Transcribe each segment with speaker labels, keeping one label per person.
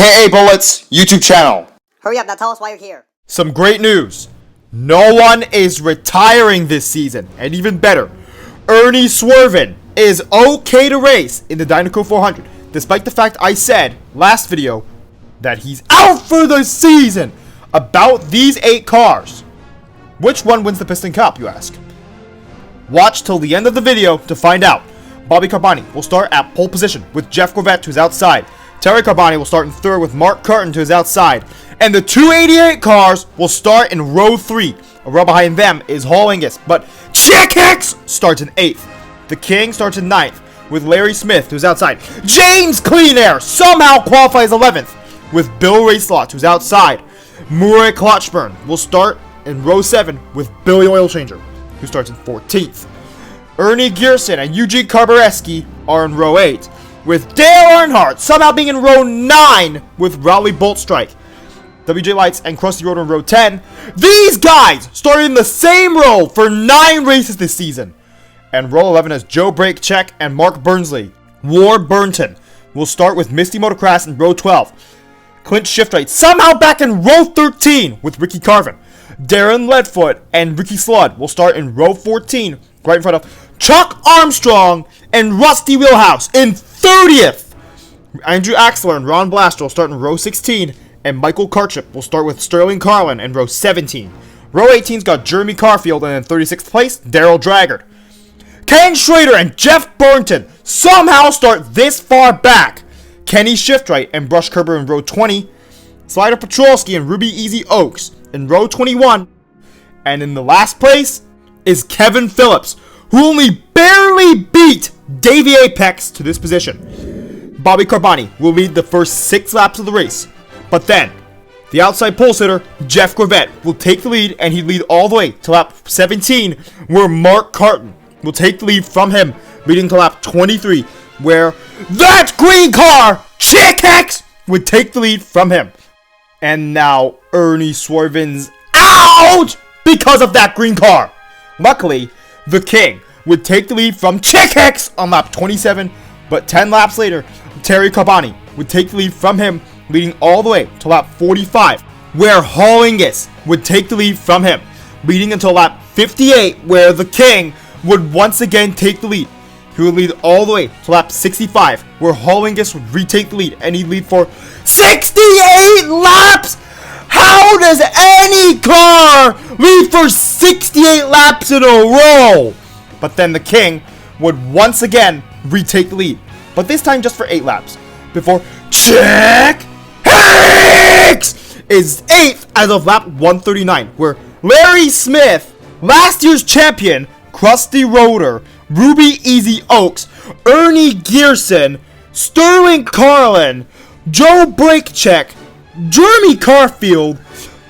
Speaker 1: aka Bullets, YouTube channel.
Speaker 2: Hurry up, now tell us why you're here.
Speaker 3: Some great news. No one is retiring this season. And even better, Ernie Swervin is okay to race in the Dinoco 400. Despite the fact I said last video that he's out for the season about these 8 cars. Which one wins the Piston Cup, you ask? Watch till the end of the video to find out. Bobby Carboni will start at pole position with Jeff Gorvette to his outside. Terry Carboni will start in third with Mark Curtin to his outside. And the 288 cars will start in row 3. A row behind them is Hall Angus, but Chick Hicks starts in 8th. The King starts in 9th with Larry Smith to his outside. James Clean Air somehow qualifies 11th with Bill Racelot to his outside. Murray Klotchburn will start in row 7 with Billy Oilchanger, who starts in 14th. Ernie Gearson and Eugene Karbareski are in row 8, with Dale Earnhardt somehow being in row 9 with Rowley Boltstrike. WJ Lights and Krusty Road in row 10. These guys started in the same row for 9 races this season. And row 11 has Joe Brakecheck and Mark Burnsley. Ward Burnton will start with Misty Motocross in row 12. Clint Shiftright somehow back in row 13 with Ricky Carvin. Darren Leadfoot and Ricky Slood will start in row 14, right in front of Chuck Armstrong and Rusty Wheelhouse in 30th. Andrew Axler and Ron Blaster will start in row 16, and Michael Karchip will start with Sterling Carlin in row 17. Row 18's got Jeremy Carfield, and in 36th place, Daryl Draggard. Ken Schrader and Jeff Burnton somehow start this far back. Kenny Shiftright and Brush Kerber in row 20. Slider Petrolski and Ruby Easy Oaks in row 21. And in the last place is Kevin Phillips, who only barely beat Davey Apex to this position. Bobby Carboni will lead the first 6 laps of the race. But then, the outside pole sitter, Jeff Gorvette, will take the lead, and he'd lead all the way to lap 17, where Mark Carton will take the lead from him, leading to lap 23, where that green car, Chick Hicks, would take the lead from him. And now Ernie Swervin's out because of that green car. Luckily, the King would take the lead from Chick Hicks on lap 27, but 10 laps later, Terry Carboni would take the lead from him, leading all the way to lap 45, where Hall Angus would take the lead from him, leading until lap 58, where the King would once again take the lead. He would lead all the way to lap 65, where Hall Angus would retake the lead, and he'd lead for 68 laps! How does any car lead for 68 laps in a row? But then the King would once again retake the lead, but this time just for 8 laps, before Chick Hicks is 8th as of lap 139, where Larry Smith, last year's champion, Krusty Roder, Ruby Easy Oaks, Ernie Gearson, Sterling Carlin, Joe Brakecheck, Jeremy Carfield,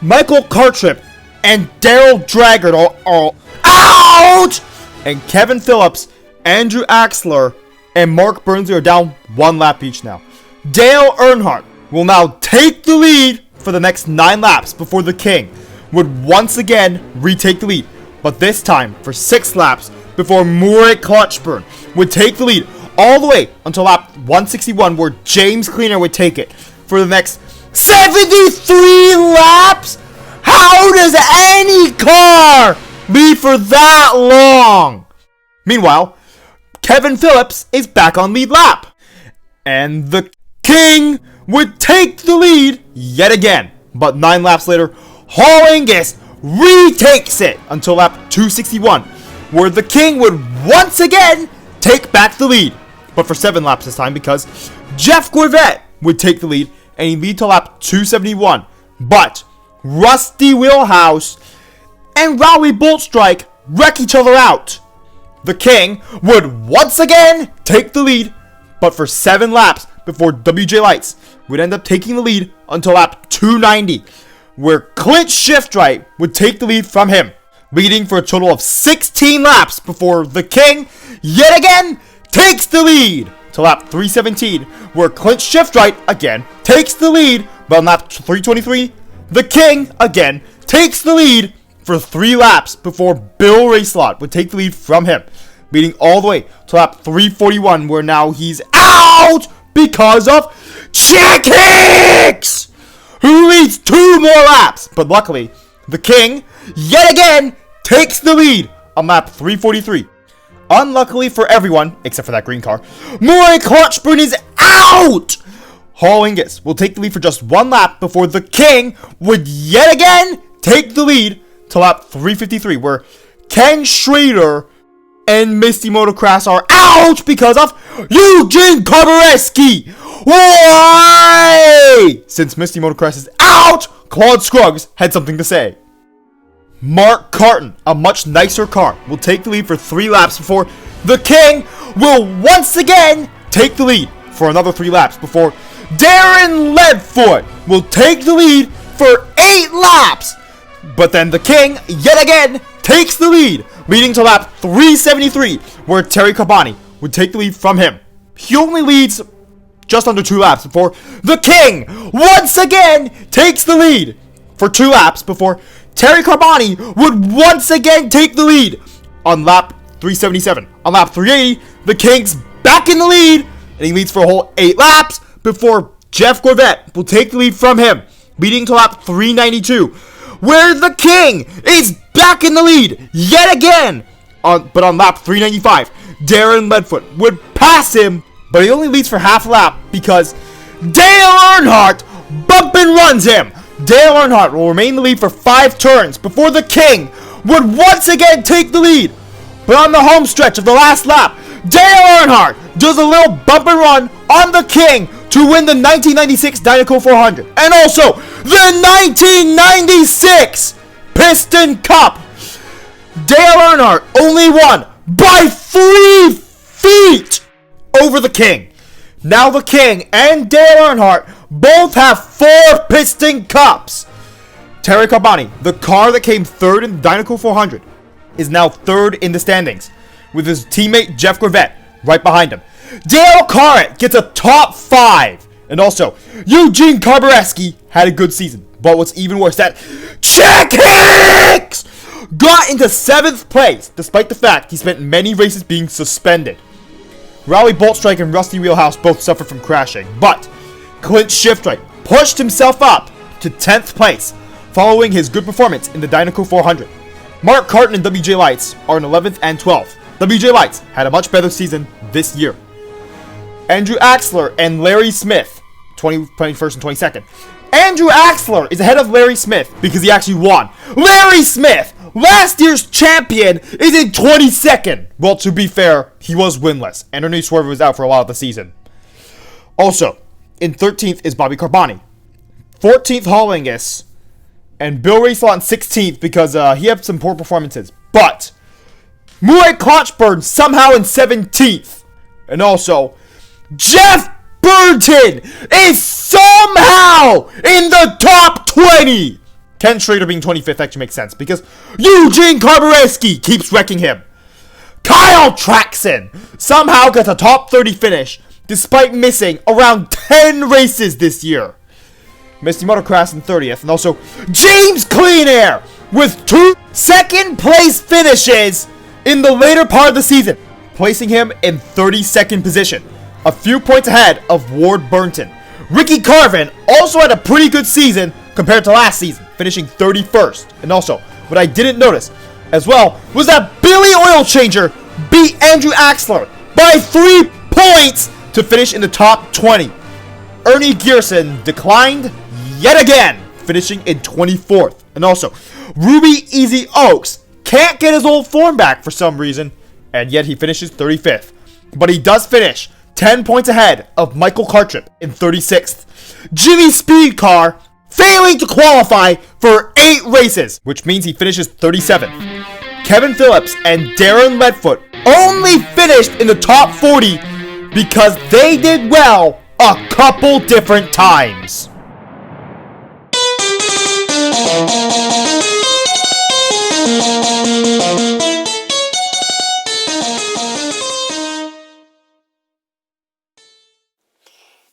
Speaker 3: Michael Cartrip, and Daryl Draggard are all out! And Kevin Phillips, Andrew Axler, and Mark Burnsley are down 1 lap each now. Dale Earnhardt will now take the lead for the next 9 laps before the King would once again retake the lead, but this time for 6 laps before Murray Klotchburn would take the lead all the way until lap 161, where James Cleaner would take it for the next 73 laps. How does any car lead for that long? Meanwhile, Kevin Phillips is back on lead lap, and the King would take the lead yet again. But 9 laps later, Hall Angus retakes it until lap 261, where the King would once again take back the lead, but for 7 laps this time, because Jeff Gorvette would take the lead, and he'd lead to lap 271. But Rusty Wheelhouse and Rowley Boltstrike wreck each other out. The King would once again take the lead, but for 7 laps before WJ Lights would end up taking the lead until lap 290, where Clint Shiftright would take the lead from him, leading for a total of 16 laps before the King yet again takes the lead to lap 317, where Clint Shiftright again takes the lead, but on lap 323, the King again takes the lead for 3 laps before Bill Racelot would take the lead from him, leading all the way to lap 341, where now he's out because of Chick Hicks, who leads 2 more laps. But luckily, the King, yet again, takes the lead on lap 343. Unluckily for everyone, except for that green car, Murray Clutchburn is out! Hall Ingus will take the lead for just 1 lap before the King would yet again take the lead to lap 353, where Ken Schrader and Misty Motocross are out because of Eugene Kobareski. Why? Since Misty Motocross is out, Claude Scruggs had something to say. Mark Carton, a much nicer car, will take the lead for 3 laps before the King will once again take the lead for another 3 laps before Darren Leadfoot will take the lead for 8 laps. But then the King, yet again, takes the lead, leading to lap 373, where Terry Cabani would take the lead from him. He only leads just under 2 laps before the King, once again, takes the lead for 2 laps before Terry Cabani would once again take the lead on lap 377. On lap 380, the King's back in the lead, and he leads for a whole 8 laps before Jeff Gorvette will take the lead from him, leading to lap 392, where the King is back in the lead yet again. But on lap 395, Darren Leadfoot would pass him, but he only leads for half a lap because Dale Earnhardt bump and runs him. Dale Earnhardt will remain in the lead for 5 turns before the King would once again take the lead. But on the home stretch of the last lap, Dale Earnhardt does a little bump and run on the King to win the 1996 Dynaco 400 and also the 1996 Piston Cup. Dale Earnhardt only won by 3 feet over the King. Now the King and Dale Earnhardt both have 4 Piston Cups. Terry Cabani, the car that came 3rd in the Dynaco 400, is now 3rd in the standings, with his teammate Jeff Gorvette right behind him. Dale Carrett gets a top 5. And also, Eugene Kobareski had a good season. But what's even worse, that Chick Hicks got into 7th place, despite the fact he spent many races being suspended. Rowley Boltstrike and Rusty Wheelhouse both suffered from crashing, but Clint Shiftright pushed himself up to 10th place, following his good performance in the Dynaco 400. Mark Carton and WJ Lights are in 11th and 12th. WJ Lights had a much better season this year. Andrew Axler and Larry Smith, 21st and 22nd. Andrew Axler is ahead of Larry Smith because he actually won. Larry Smith, last year's champion, is in 22nd. Well, to be fair, he was winless, and Ernie Swerve was out for a while of the season. Also, in 13th is Bobby Carboni. 14th, Hall Ingus. And Bill Racelaw in 16th because he had some poor performances. But Murray Clutchburn somehow in 17th. And also, Jeff Burton is somehow in the top 20. Ken Schrader being 25th actually makes sense because Eugene Kobareski keeps wrecking him. Kyle Traxon somehow gets a top 30 finish despite missing around 10 races this year. Misty Motocross in 30th, and also James Clean Air with 2 second place finishes in the later part of the season, placing him in 32nd position, a few points ahead of Ward Burnton. Ricky Carvin also had a pretty good season compared to last season, finishing 31st. And also, what I didn't notice as well was that Billy Oil Changer beat Andrew Axler by 3 points to finish in the top 20. Ernie Gearson declined yet again, finishing in 24th. And also, Ruby Easy Oaks can't get his old form back for some reason, and yet he finishes 35th. But he does finish 10 points ahead of Michael Cartrip in 36th. Jimmy Speed Car failing to qualify for 8 races, which means he finishes 37th. Kevin Phillips and Darren Leadfoot only finished in the top 40 because they did well a couple different times.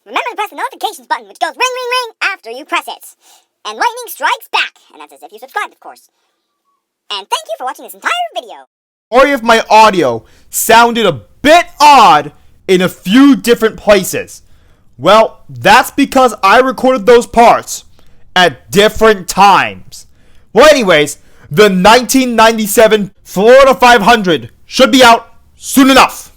Speaker 2: Remember to press the notifications button, which goes ring, ring, ring after you press it. And lightning strikes back, and that's as if you subscribed, of course. And thank you for watching this entire video.
Speaker 3: Sorry if my audio sounded a bit odd in a few different places. Well, that's because I recorded those parts at different times. Well, anyways, the 1997 Florida 500 should be out soon enough.